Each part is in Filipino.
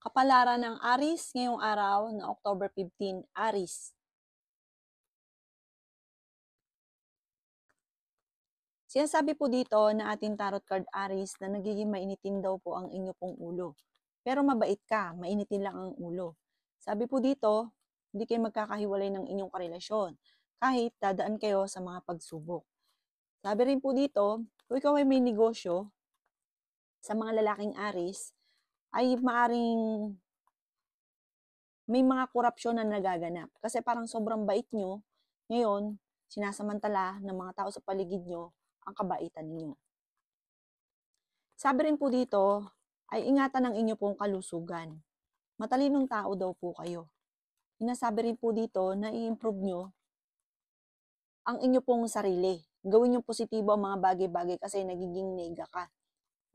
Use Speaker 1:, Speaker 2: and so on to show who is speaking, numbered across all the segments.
Speaker 1: Kapalaran ng Aries ngayong araw na October 15, Aries. Sinasabi po dito na ating tarot card Aries na nagiging mainitin daw po ang inyo pong ulo. Pero mabait ka, mainitin lang ang ulo. Sabi po dito, hindi kayo magkakahiwalay ng inyong karelasyon kahit dadaan kayo sa mga pagsubok. Sabi rin po dito, kung ikaw ay may negosyo sa mga lalaking Aries, ay maaring may mga korupsyon na nagaganap. Kasi parang sobrang bait nyo, ngayon, sinasamantala ng mga tao sa paligid nyo ang kabaitan ninyo. Sabi rin po dito, ay ingatan ang inyo pong kalusugan. Matalinong tao daw po kayo. Sinasabi rin po dito na i-improve nyo ang inyo pong sarili. Gawin nyo positibo ang mga bagay-bagay kasi nagiging nega ka.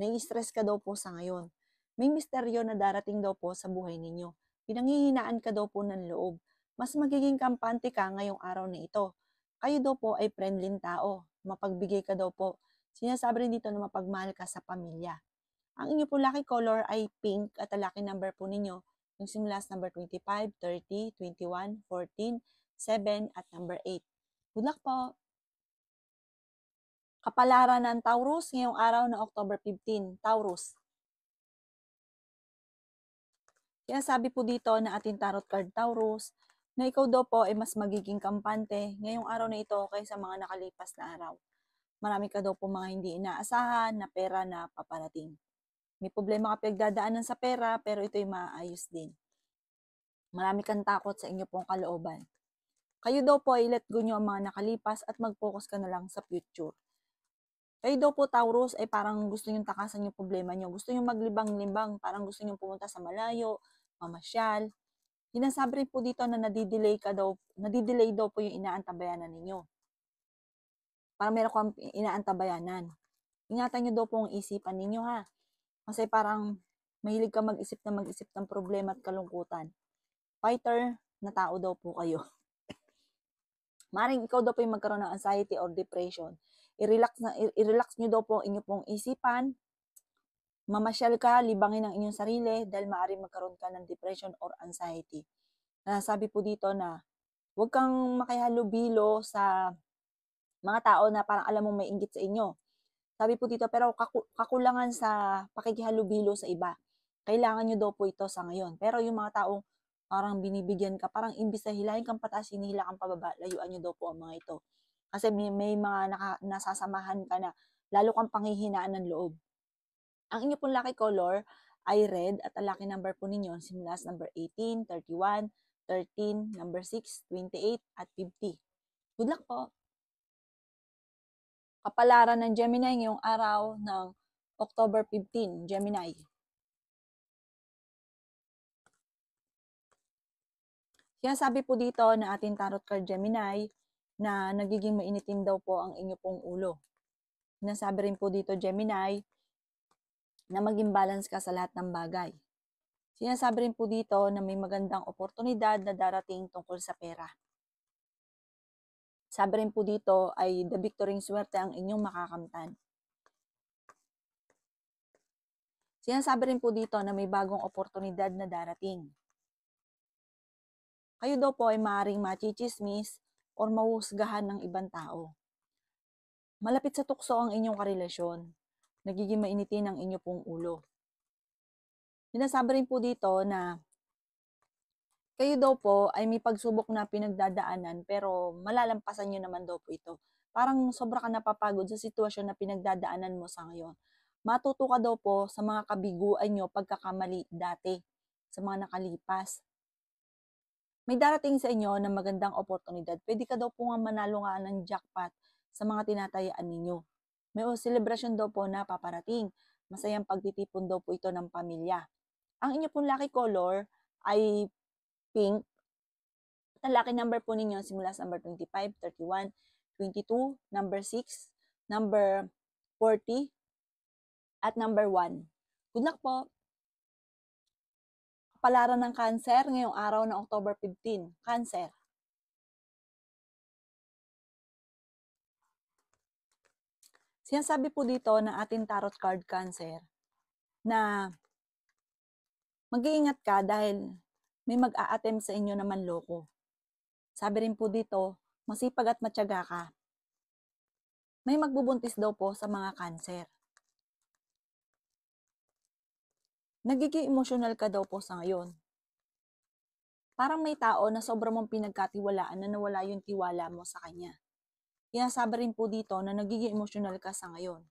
Speaker 1: Nai-stress ka daw po sa ngayon. May misteryo na darating daw po sa buhay ninyo. Pinanghihinaan ka daw po ng loob. Mas magiging kampante ka ngayong araw na ito. Kayo daw po ay friendly tao. Mapagbigay ka daw po. Sinasabi rin dito na mapagmahal ka sa pamilya. Ang inyo po lucky color ay pink at ang lucky number po ninyo yung simula sa number 25, 30, 21, 14, 7 at number 8. Good luck po! Kapalaran ng Taurus ngayong araw na October 15, Taurus. Kaya sabi po dito na ating tarot card Taurus na ikaw daw po ay mas magiging kampante ngayong araw na ito kaysa mga nakalipas na araw. Marami ka daw po mga hindi inaasahan na pera na paparating. May problema ka pinagdadaanan sa pera pero ito'y maayos din. Marami kang takot sa inyo pong kalooban. Kayo daw po ay let go nyo ang mga nakalipas at mag-focus ka na lang sa future. Kayo daw po Taurus ay parang gusto nyo takasan yung problema nyo. Gusto nyo maglibang-libang, parang gusto nyo pumunta sa malayo, mamasyal. Sinasabi rin po dito na nadidelay daw po yung inaantabayanan ninyo. Parang meron kang inaantabayanan. Ingatan nyo daw po ang isipan ninyo ha. Kasi parang mahilig ka mag-isip ng problema at kalungkutan. Fighter na tao daw po kayo. Maring ikaw daw po yung magkaroon ng anxiety or depression. I-relax nyo daw po ang inyong pong isipan. Mamasyal ka, libangin ang inyong sarili dahil maaaring magkaroon ka ng depression or anxiety. Sabi po dito na huwag kang makihalubilo sa mga tao na parang alam mong may inggit sa inyo. Sabi po dito, pero kakulangan sa pakikihalubilo sa iba. Kailangan nyo daw po ito sa ngayon. Pero yung mga taong parang binibigyan ka, parang imbis na hilahin kang pataas, hinihila kang pababa, layuan nyo daw po ang mga ito. Kasi may mga nasasamahan ka na lalo kang panghihinaan ng loob. Ang inyo pong lucky color ay red at ang lucky number po ninyo simula sa number 18, 31, 13, number 6, 28 at 50. Good luck po! Kapalaran ng Gemini ngayong araw ng October 15, Gemini. Sinasabi po dito na ating tarot card Gemini na nagiging mainitin daw po ang inyo pong ulo. Sinasabi rin po dito Gemini na maging balance ka sa lahat ng bagay. Sinasabi rin po dito na may magandang oportunidad na darating tungkol sa pera. Sabi rin po dito ay the victory swerte ang inyong makakamtan. Sinasabi rin po dito na may bagong oportunidad na darating. Kayo daw po ay maaaring machichismis or mahusgahan ng ibang tao. Malapit sa tukso ang inyong karelasyon. Nagiging mainitin ang inyo pong ulo. Sinasabi rin po dito na kayo daw po ay may pagsubok na pinagdadaanan pero malalampasan nyo naman daw po ito. Parang sobra ka napapagod sa sitwasyon na pinagdadaanan mo sa ngayon. Matuto ka daw po sa mga kabiguan nyo pagkakamali dati sa mga nakalipas. May darating sa inyo na magandang oportunidad. Pwede ka daw po nga manalo nga ng jackpot sa mga tinatayaan ninyo. May celebration daw po na paparating. Masayang pagtitipon daw po ito ng pamilya. Ang inyo pong lucky color ay pink. At ang lucky number po ninyo simula sa number 25, 31, 22, number 6, number 40, at number 1. Good luck po! Kapalaran ng Cancer ngayong araw ng October 15. Cancer. Sinasabi po dito na ating tarot card Cancer na Mag-iingat ka dahil may mag-a-attempt sa inyo na manloko. Sabi rin po dito, masipag at matyaga ka. May magbubuntis daw po sa mga cancer. Nagiging emosyonal ka daw po sa ngayon. Parang may tao na sobrang mong pinagkatiwalaan na nawala yung tiwala mo sa kanya. Sinasabi rin po dito na nagiging emosyonal ka sa ngayon.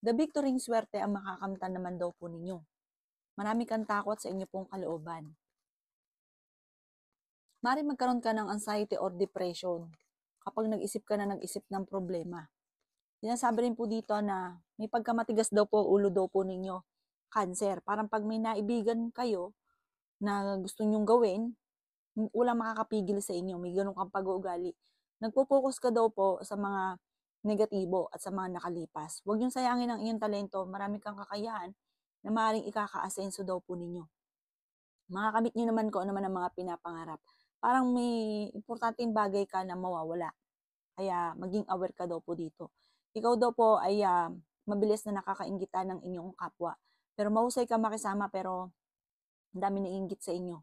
Speaker 1: The victory swerte ang makakamtan naman daw po ninyo. Marami kang takot sa inyo pong kalooban. Mari magkaroon ka ng anxiety or depression kapag nag-isip ka na nag-isip ng problema. Sinasabi rin po dito na may pagkamatigas daw po ulo daw po ninyo, cancer. Parang pag may naibigan kayo na gusto nyong gawin, walang makakapigil sa inyo, may ganun kang pag-uugali. Nagpo-focus ka daw po sa mga negatibo at sa mga nakalipas. Huwag niyong sayangin ang iyong talento, marami kang kakayahan na maaaring ikaka-asenso daw po ninyo. Makakamit niyo naman kung ano man ang mga pinapangarap. Parang may importanteng bagay ka na mawawala. Kaya maging aware ka daw po dito. Ikaw daw po ay mabilis na nakakainggitan ng inyong kapwa. Pero mahusay ka makisama pero ang dami naiinggit sa inyo.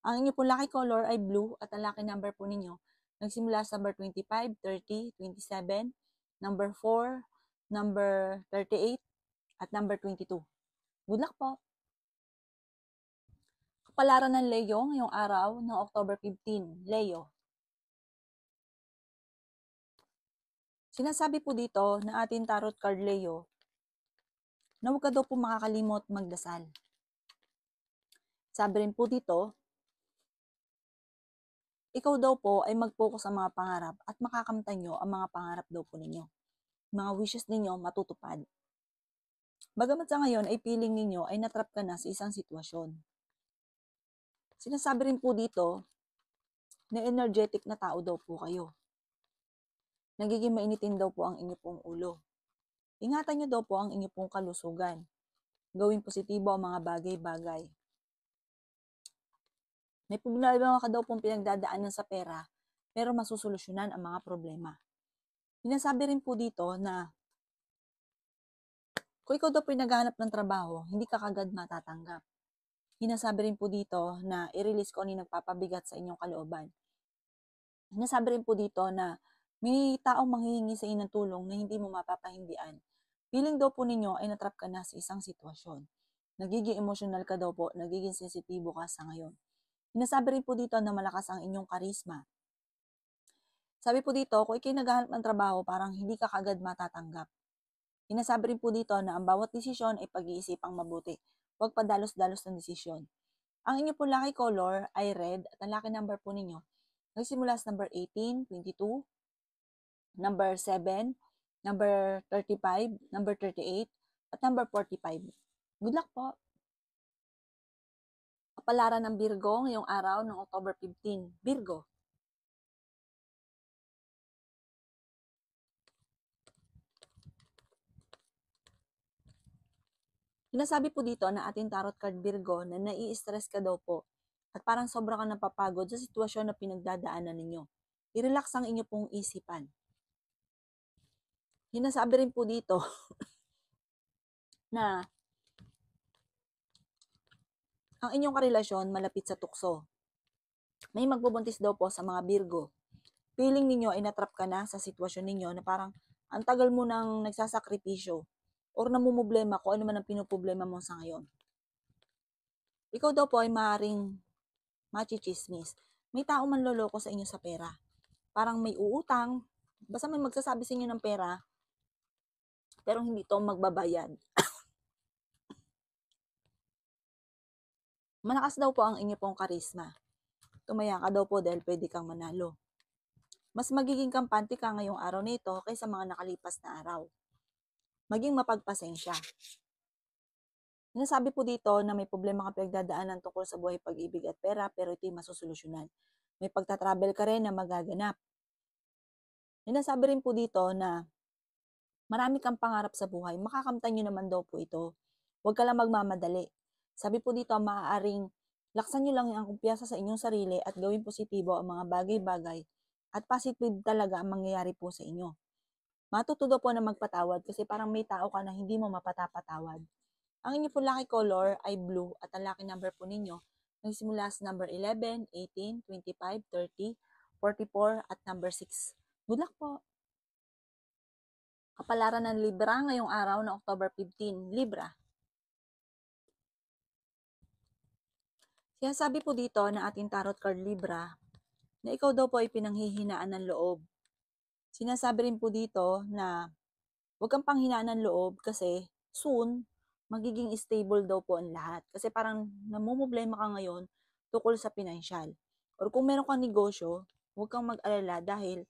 Speaker 1: Ang inyo po lucky color ay blue at ang lucky number po ninyo nagsimula sa number 25, 30, 27, number 4, number 38, at number 22. Good luck po! Kapalaran ng Leo ngayong araw ng October 15. Leo. Sinasabi po dito na ating tarot card Leo na huwag ka daw po makakalimot magdasal. Sabi rin po dito, ikaw daw po ay mag-focus sa mga pangarap at makakamtan nyo ang mga pangarap daw po ninyo. Mga wishes ninyo matutupad. Bagamat sa ngayon ay feeling ninyo ay natrap ka na sa isang sitwasyon. Sinasabi rin po dito na energetic na tao daw po kayo. Nagiging mainitin daw po ang inyo pong ulo. Ingatan nyo daw po ang inyo pong kalusugan. Gawing positibo ang mga bagay-bagay. May problema ka daw pong pinagdadaanan sa pera, pero masusolusyonan ang mga problema. Sinasabi rin po dito na kung ikaw daw po naghahanap ng trabaho, hindi ka kagad matatanggap. Sinasabi rin po dito na i-release ko ang nagpapabigat sa inyong kalooban. Sinasabi rin po dito na may taong manghihingi sa inyo ng tulong na hindi mo mapapahindian. Feeling daw po ninyo ay natrap ka na sa isang sitwasyon. Nagiging emotional ka daw po, nagiging sensitibo ka sa ngayon. Sinasabi rin po dito na malakas ang inyong karisma. Sabi po dito, kung ikay naghahanap ng trabaho, parang hindi ka kagad matatanggap. Sinasabi rin po dito na ang bawat desisyon ay pag-iisipang mabuti. Huwag padalos-dalos ng desisyon. Ang inyo po lucky color ay red at ang lucky number po ninyo nagsimula sa number 18, 22, number 7, number 35, number 38, at number 45. Good luck po! Kapalaran ng Virgo ngayong araw ng October 15. Virgo. Sinasabi po dito na ating tarot card Virgo na nai-stress ka daw po at parang sobra ka napapagod sa sitwasyon na pinagdadaanan ninyo. I-relax ang inyo pong isipan. Sinasabi rin po dito na ang inyong karelasyon malapit sa tukso. May magbubuntis daw po sa mga Virgo. Feeling ninyo ay natrap ka na sa sitwasyon ninyo na parang ang tagal mo nang nagsasakripisyo or namumblema kung ano man ang pinuproblema mo sa ngayon. Ikaw daw po ay maaaring machichismis. May tao man loloko sa inyo sa pera. Parang may uutang, basta may magsasabi sa inyo ng pera, pero hindi to magbabayad. Malakas daw po ang inyo pong karisma. Tumaya ka daw po dahil pwede kang manalo. Mas magiging kampante ka ngayong araw na ito kaysa mga nakalipas na araw. Maging mapagpasensya. Sinasabi po dito na may problema ka pinagdadaanan tungkol sa buhay, pag-ibig at pera, pero ito'y masusolusyonan. May pagtatravel ka rin na magaganap. Sinasabi rin po dito na marami kang pangarap sa buhay, makakamtan nyo naman daw po ito. Huwag ka lang magmamadali. Sabi po dito, maaaring laksan nyo lang ang kumpiyansa sa inyong sarili at gawin positibo ang mga bagay-bagay at positive talaga ang mangyayari po sa inyo. Matuto daw po na magpatawad kasi parang may tao ka na hindi mo mapatapatawad. Ang inyo po lucky color ay blue at ang lucky number po ninyo nagsimula sa number 11, 18, 25, 30, 44 at number 6. Good luck po! Kapalaran ng Libra ngayong araw na October 15, Libra. Sinasabi po dito na ating tarot card Libra na ikaw daw po ay pinanghihinaan ng loob. Sinasabi rin po dito na huwag kang panghinaan ng loob kasi soon, magiging stable daw po ang lahat. Kasi parang namumblema ka ngayon tukol sa pinansyal. Or kung meron kang negosyo, huwag kang mag-alala dahil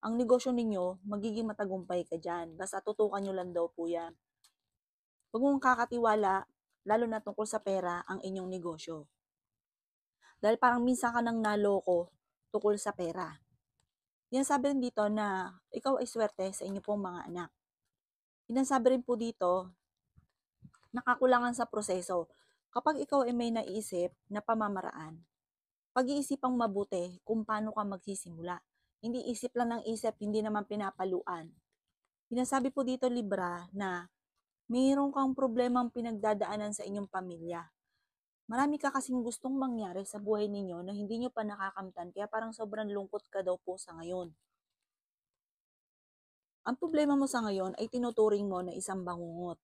Speaker 1: ang negosyo ninyo, magiging matagumpay ka dyan. Basta tutukan nyo lang daw po yan. Huwag mong kakatiwala, lalo na tungkol sa pera, ang inyong negosyo. Dahil parang minsan ka nang naloko tukol sa pera. Yan sabi rin dito na ikaw ay swerte sa inyo pong mga anak. Sinasabi rin po dito, nakakulangan sa proseso. Kapag ikaw ay may naisip na pamamaraan, pag-iisipang mabuti kung paano ka magsisimula. Hindi isip lang ng isip, hindi naman pinapaluan. Sinasabi po dito, Libra, na mayroon kang problemang pinagdadaanan sa inyong pamilya. Marami ka kasing gustong mangyari sa buhay ninyo na hindi nyo pa nakakamtan, kaya parang sobrang lungkot ka daw po sa ngayon. Ang problema mo sa ngayon ay tinuturing mo na isang bangungot.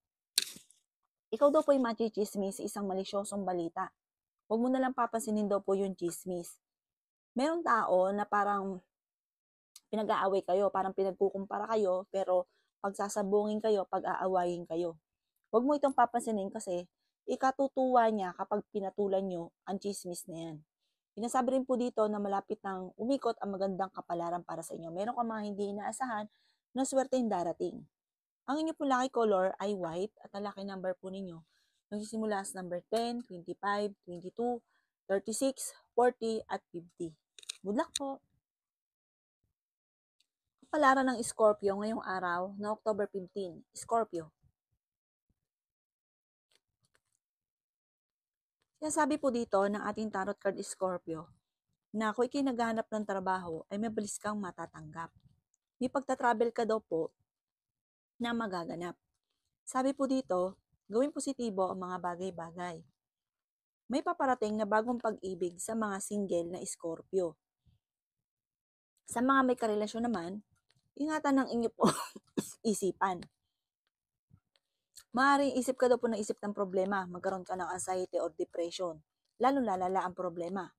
Speaker 1: Ikaw daw po ay machichismis sa isang malisyosong balita. Huwag mo na lang papansinin daw po yung chismis. Merong tao na parang pinag-aaway kayo, parang pinagkukumpara kayo, pero pagsasabungin kayo, pag-aawayin kayo. Huwag mo itong papansinin kasi ikatutuwa niya kapag pinatulan nyo ang chismis na yan. Sinasabi rin po dito na malapit nang umikot ang magandang kapalaran para sa inyo. Meron ka mga hindi inaasahan na swerte yung darating. Ang inyo po lucky color ay white at ang lucky number po ninyo nagsisimula sa number 10, 25, 22, 36, 40 at 50. Good luck po! Kapalaran ng Scorpio ngayong araw na October 15. Scorpio. Sinasabi po dito ng ating tarot card Scorpio na kung ikay naghahanap ng trabaho ay mabilis kang matatanggap. May pagta-travel ka daw po na magaganap. Sabi po dito, gawin positibo ang mga bagay-bagay. May paparating na bagong pag-ibig sa mga single na Scorpio. Sa mga may karelasyon naman, ingatan ng inyo po isipan. Maaaring isip ka daw po na isip ng problema, magkaroon ka ng anxiety or depression, lalo lalala ang problema.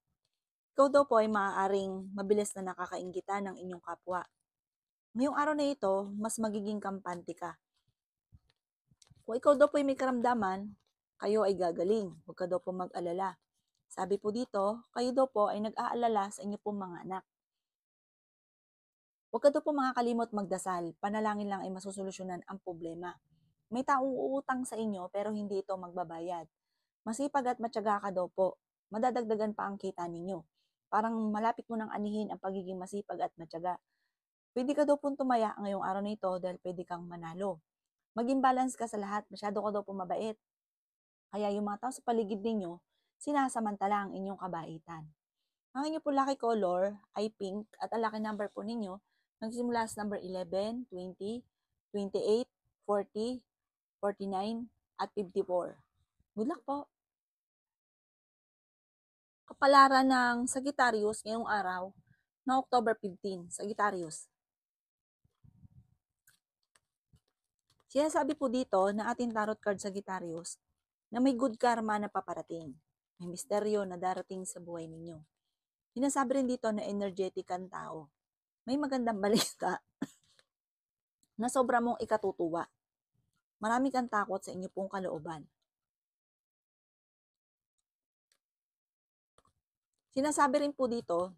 Speaker 1: Ikaw daw po ay maaaring mabilis na nakakainggitan ng inyong kapwa. Ngayong araw na ito, mas magiging kampante ka. Kung ikaw daw po ay may karamdaman, kayo ay gagaling. Huwag ka daw po mag-alala. Sabi po dito, kayo daw po ay nag-aalala sa inyo pong mga anak. Huwag ka daw po makakalimot magdasal. Panalangin lang ay masusolusyonan ang problema. May taong uutang sa inyo pero hindi ito magbabayad. Masipag at matyaga ka daw po. Madadagdagan pa ang kita ninyo. Parang malapit mo nang anihin ang pagiging masipag at matyaga. Pwede ka daw pong tumaya ngayong araw na ito dahil pwede kang manalo. Maging balance ka sa lahat. Masyado ka daw po mabait. Kaya yung mga tao sa paligid ninyo, sinasamantala ang inyong kabaitan. Ang inyong po lucky color ay pink at ang lucky number po ninyo nagsimula sa number 11, 20, 28, 40, 49, at 54. Good luck po! Kapalaran ng Sagittarius ngayong araw na October 15, Sagittarius. Sinasabi po dito na ating tarot card Sagittarius na may good karma na paparating. May misteryo na darating sa buhay ninyo. Sinasabi rin dito na energetic ang tao. May magandang balita na sobra mong ikatutuwa. Marami kang takot sa inyo pong kalooban. Sinasabi rin po dito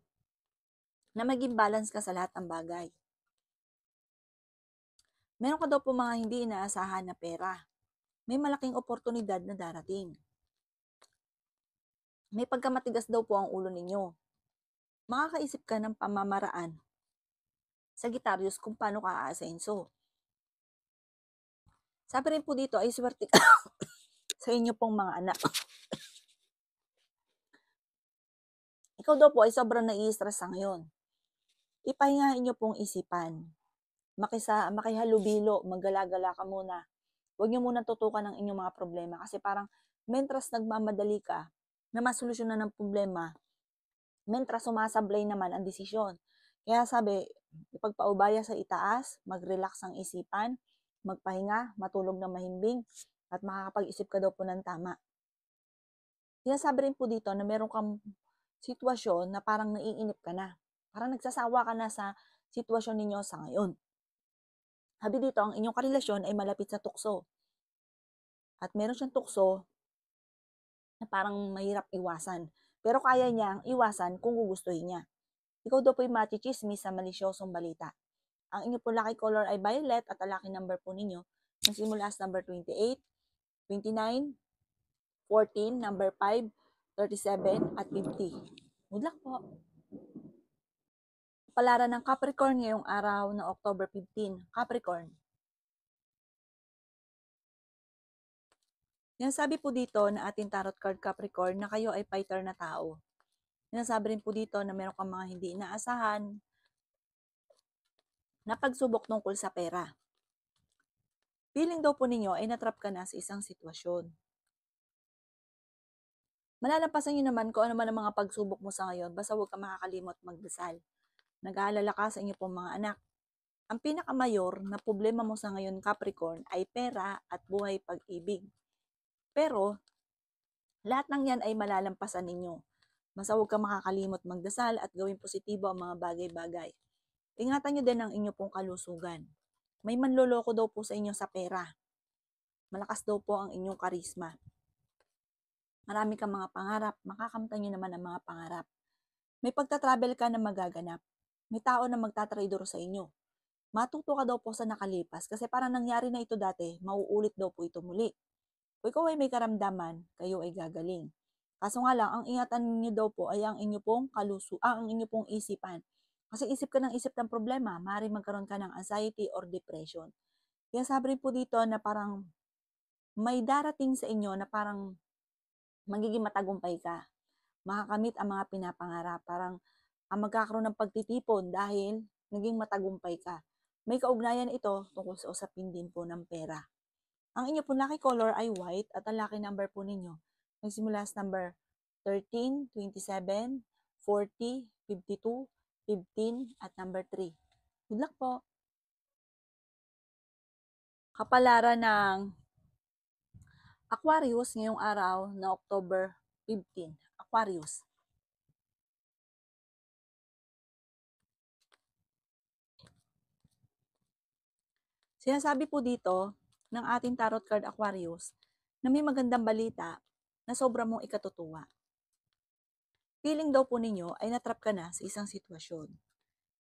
Speaker 1: na maging balance ka sa lahat ng bagay. Meron ka daw po mga hindi inaasahan na pera. May malaking oportunidad na darating. May pagkamatigas daw po ang ulo ninyo. Makakaisip ka ng pamamaraan Sagittarius kung paano ka aasenso. Sabi rin po dito ay swerte ka sa inyo pong mga anak. Ikaw daw po ay sobrang nai-stress sa ngayon. Ipahingahin niyo pong isipan. Makihalubilo, maggalagala ka muna. Huwag niyo munang tutukan ang inyong mga problema kasi parang mentras nagmamadali ka na masolusyonan ng problema, mentras sumasablay naman ang desisyon. Kaya sabi, ipagpaubaya sa itaas, mag-relax ang isipan, magpahinga, matulog ng mahimbing, at makakapag-isip ka daw po ng tama. Sinasabi rin po dito na meron kang sitwasyon na parang naiinip ka na. Parang nagsasawa ka na sa sitwasyon ninyo sa ngayon. Sabi dito, ang inyong karelasyon ay malapit sa tukso. At meron siyang tukso na parang mahirap iwasan. Pero kaya niyang iwasan kung gugustuhin niya. Ikaw daw po'y matichismis sa malisyosong balita. Ang inyong po lucky color ay violet at ang lucky number po ninyo nagsimula sa number 28, 29, 14, number 5, 37, at 50. Good luck po! Palaran ng Capricorn ngayong araw na October 15. Capricorn. Sinasabi po dito na ating tarot card Capricorn na kayo ay fighter na tao. Sinasabi rin po dito na meron kang mga hindi inaasahan na pagsubok tungkol sa pera. Feeling daw po ninyo ay natrap ka na sa isang sitwasyon. Malalampasan nyo naman kung ano man ang mga pagsubok mo sa ngayon, basta huwag ka makakalimot magdasal. Nag-aalala ka sa inyo pong mga anak. Ang pinakamayor na problema mo sa ngayon, Capricorn, ay pera at buhay pag-ibig. Pero, lahat ng yan ay malalampasan ninyo. Basta huwag ka makakalimot magdasal at gawing positibo ang mga bagay-bagay. Ingatan nyo din ang inyo pong kalusugan. May manloloko daw po sa inyo sa pera. Malakas daw po ang inyong karisma. Marami kang mga pangarap, makakamtan nyo naman ang mga pangarap. May pagta-travel ka na magaganap. May tao na magtatraidor sa inyo. Matuto ka daw po sa nakalipas kasi parang nangyari na ito dati, mauulit daw po ito muli. Kung ikaw ay may karamdaman, kayo ay gagaling. Kaso nga lang, ang ingatan ninyo daw po ay ang inyo pong ang inyo pong isipan. Kasi isip ka ng isip ng problema, maaaring magkaroon ka ng anxiety or depression. Kaya sabi rin po dito na parang may darating sa inyo na parang magiging matagumpay ka. Makakamit ang mga pinapangarap. Parang magkakaroon ng pagtitipon dahil naging matagumpay ka. May kaugnayan ito tungkol sa usapin din po ng pera. Ang inyo po lucky color ay white at ang lucky number po ninyo nagsimula sa number 13, 27, 40, 52, 15, at number 3. Good luck po! Kapalaran ng Aquarius ngayong araw na October 15. Aquarius. Sinasabi po dito ng ating tarot card Aquarius na may magandang balita na sobra mong ikatutuwa. Feeling daw po ninyo ay natrap ka na sa isang sitwasyon.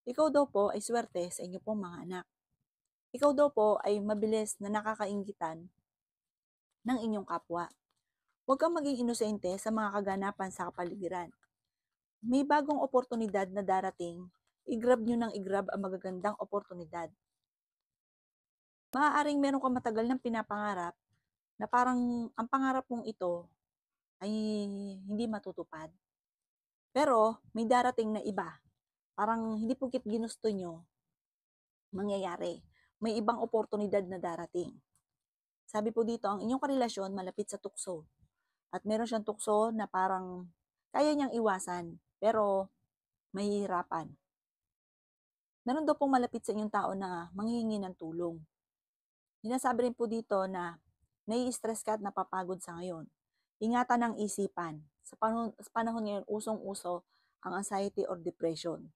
Speaker 1: Ikaw daw po ay swerte sa inyo pong mga anak. Ikaw daw po ay mabilis na nakakainggitan ng inyong kapwa. Huwag kang maging inosente sa mga kaganapan sa kapaligiran. May bagong oportunidad na darating, i-grab nyo ng i-grab ang magagandang oportunidad. Maaaring meron kang matagal ng pinapangarap na parang ang pangarap mong ito ay hindi matutupad. Pero may darating na iba. Parang hindi pugit ginusto nyo, mangyayari. May ibang oportunidad na darating. Sabi po dito, ang inyong karelasyon malapit sa tukso. At meron siyang tukso na parang kaya niyang iwasan, pero mahihirapan. Meron daw pong malapit sa inyong tao na manghihingi ng tulong. Sinasabi rin po dito na nai-stress ka at napapagod sa ngayon. Ingatan ang isipan. Sa panahon ngayon, usong-uso ang anxiety or depression.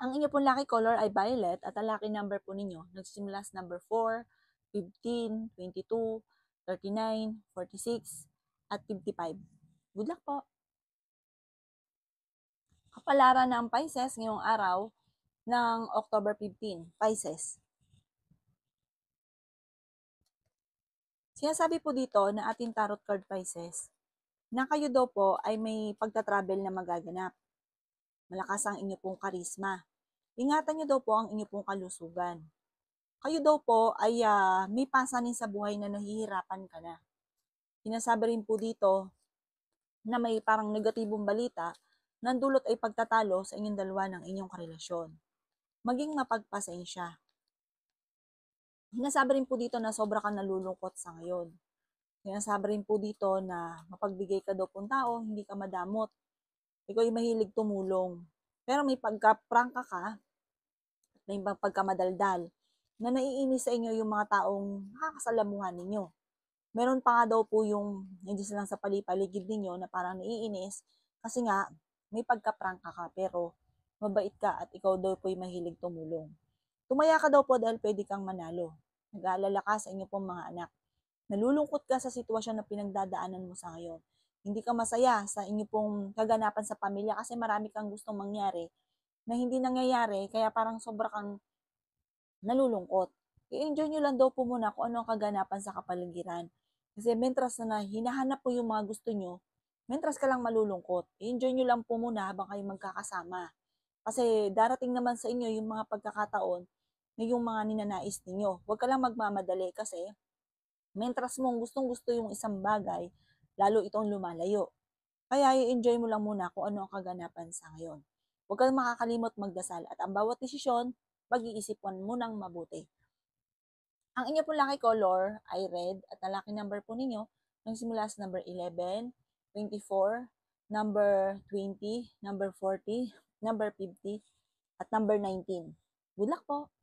Speaker 1: Ang inyo pong lucky color ay violet at ang lucky number po ninyo nagsisimula sa number 4, 15, 22, 39, 46, at 55. Good luck po! Kapalaran ng Pisces ngayong araw ng October 15, Pisces. Sinasabi po dito na ating tarot card Pisces na kayo daw po ay may pagta-travel na magaganap. Malakas ang inyo pong karisma. Ingatan nyo daw po ang inyo pong kalusugan. Kayo daw po ay may pasanin sa buhay na nahihirapan ka na. Sinasabi rin po dito na may parang negatibong balita na dulot ay pagtatalo sa inyong dalawa ng inyong karelasyon. Maging mapagpasensya. Sinasabi rin po dito na sobra kang nalulungkot sa ngayon. Sinasabi rin po dito na mapagbigay ka daw pong tao, hindi ka madamot. Ikaw ay mahilig tumulong. Pero may pagka-prangka ka, may pagkamadaldal, na naiinis sa inyo yung mga taong nakakasalamuhan ninyo. Meron pa nga daw po yung hindi lang sa paligid ninyo na parang naiinis kasi nga may pagka-prangka ka pero mabait ka at ikaw daw po ay mahilig tumulong. Tumaya ka daw po dahil pwede kang manalo. Nag-aalala ka sa inyo pong mga anak. Nalulungkot ka sa sitwasyon na pinagdadaanan mo sa ngayon. Hindi ka masaya sa inyo pong kaganapan sa pamilya kasi marami kang gustong mangyari na hindi nangyayari kaya parang sobra kang nalulungkot. I-enjoy nyo lang daw po muna kung ano ang kaganapan sa kapaligiran. Kasi mentras na hinahanap po yung mga gusto nyo, mentras ka lang malulungkot. I-enjoy nyo lang po muna habang kayo magkakasama. Kasi darating naman sa inyo yung mga pagkakataon na yung mga ninanais ninyo. Huwag ka lang magmamadali kasi mentras mong gustong-gusto yung isang bagay, lalo itong lumalayo. Kaya i-enjoy mo lang muna kung ano ang kaganapan sa ngayon. Huwag kang makakalimot magdasal at ang bawat desisyon, pag-iisipan mo ng mabuti. Ang inyo pong lucky color ay red at ang lucky number po ninyo nagsimula sa number 11, 24, number 20, number 40, number 50, at number 19. Good luck po!